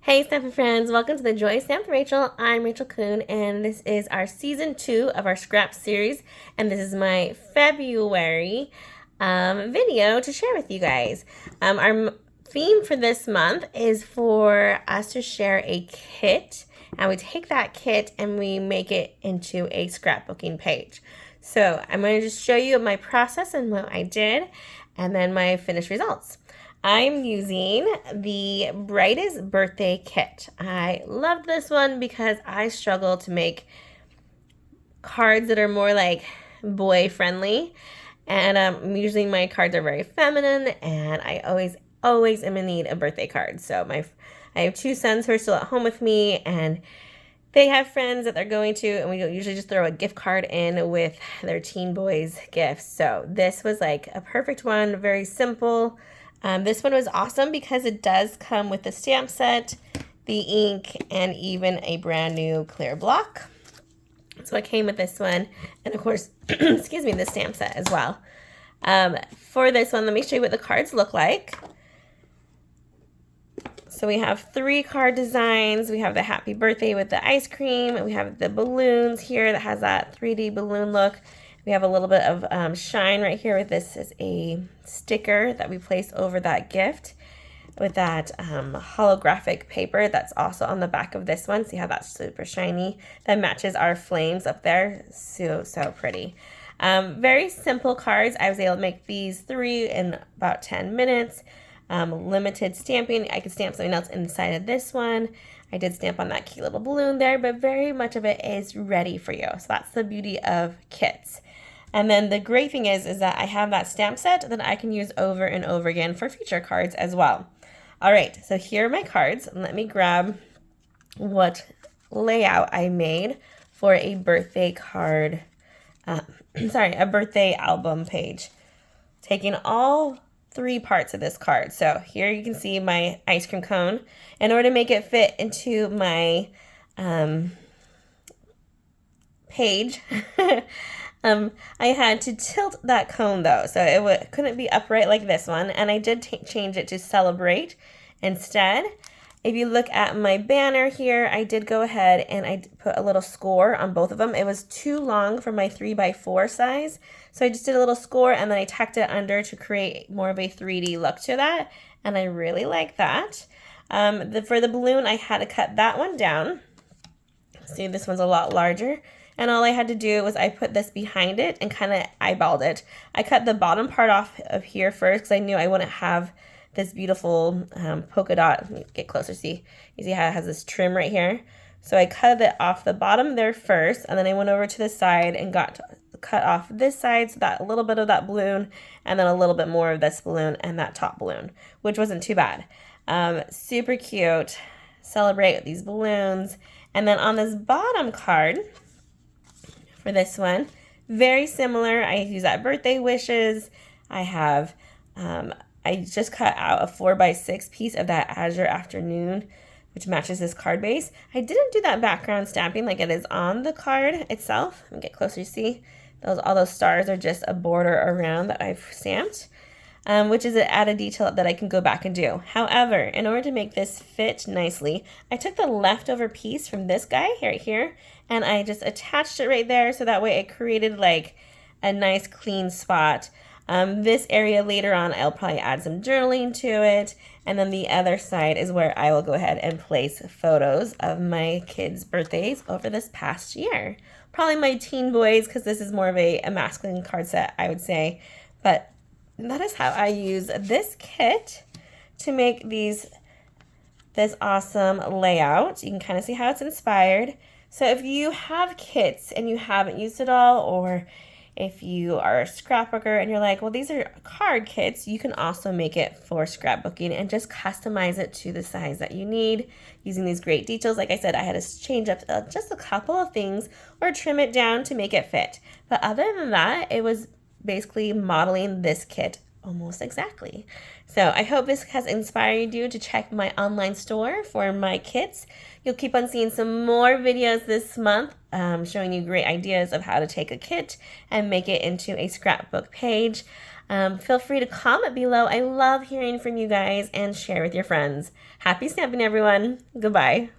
Hey Stampin' friends, welcome to the Joy Stamp with Rachel. I'm Rachel Kuhn and this is our season 2 of our scrap series, and this is my February video to share with you guys. Our theme for this month is for us to share a kit, and we take that kit and we make it into a scrapbooking page. So I'm going to just show you my process and what I did and then my finished results. I'm using the Brightest Birthday Kit. I love this one because I struggle to make cards that are more like boy friendly, and usually my cards are very feminine, and I always am in need of birthday cards. So I have two sons who are still at home with me, and they have friends that they're going to, and we usually just throw a gift card in with their teen boys gifts. So this was like a perfect one, very simple. This one was awesome because it does come with the stamp set, the ink, and even a brand new clear block. So I came with this one, and of course, excuse me, the stamp set as well. For this one, let me show you what the cards look like. So we have 3 card designs. We have the happy birthday with the ice cream. We have the balloons here that has that 3D balloon look. We have a little bit of shine right here with this is a sticker that we place over that gift with that holographic paper that's also on the back of this one. See how that's super shiny? That matches our flames up there. So pretty. Very simple cards. I was able to make these 3 in about 10 minutes. Limited stamping. I could stamp something else inside of this one. I did stamp on that cute little balloon there, but very much of it is ready for you. So that's the beauty of kits. And then the great thing is that I have that stamp set that I can use over and over again for future cards as well. All right, so here are my cards. Let me grab what layout I made for a birthday card, a birthday album page. Taking all 3 parts of this card. So here you can see my ice cream cone. In order to make it fit into my page, I had to tilt that cone though, so it couldn't be upright like this one, and I did change it to celebrate instead. If you look at my banner here, I did go ahead and I put a little score on both of them. It was too long for my 3x4 size, so I just did a little score and then I tacked it under to create more of a 3D look to that, and I really like that. For the balloon, I had to cut that one down. See, this one's a lot larger. And all I had to do was I put this behind it and kind of eyeballed it. I cut the bottom part off of here first because I knew I wouldn't have this beautiful polka dot. Let me get closer, see. You see how it has this trim right here? So I cut it off the bottom there first, and then I went over to the side and cut off this side, so that a little bit of that balloon, and then a little bit more of this balloon and that top balloon, which wasn't too bad. Super cute. Celebrate with these balloons. And then on this bottom card, for this one, very similar. I use that birthday wishes. I have, I just cut out a 4x6 piece of that Azure Afternoon, which matches this card base. I didn't do that background stamping like it is on the card itself. Let me get closer, see? All those stars are just a border around that I've stamped, which is an added detail that I can go back and do. However, in order to make this fit nicely, I took the leftover piece from this guy right here, and I just attached it right there, so that way it created like a nice clean spot. This area later on, I'll probably add some journaling to it, and then the other side is where I will go ahead and place photos of my kids' birthdays over this past year. Probably my teen boys, because this is more of a masculine card set, I would say, but that is how I use this kit to make this awesome layout. You can kind of see how it's inspired. So if you have kits and you haven't used it all, or if you are a scrapbooker and you're like, well, these are card kits, you can also make it for scrapbooking and just customize it to the size that you need using these great details. Like I said, I had to change up just a couple of things or trim it down to make it fit. But other than that, it was basically modeling this kit almost exactly. So I hope this has inspired you to check my online store for my kits. You'll keep on seeing some more videos this month showing you great ideas of how to take a kit and make it into a scrapbook page. Feel free to comment below. I love hearing from you guys and share with your friends. Happy stamping, everyone. Goodbye.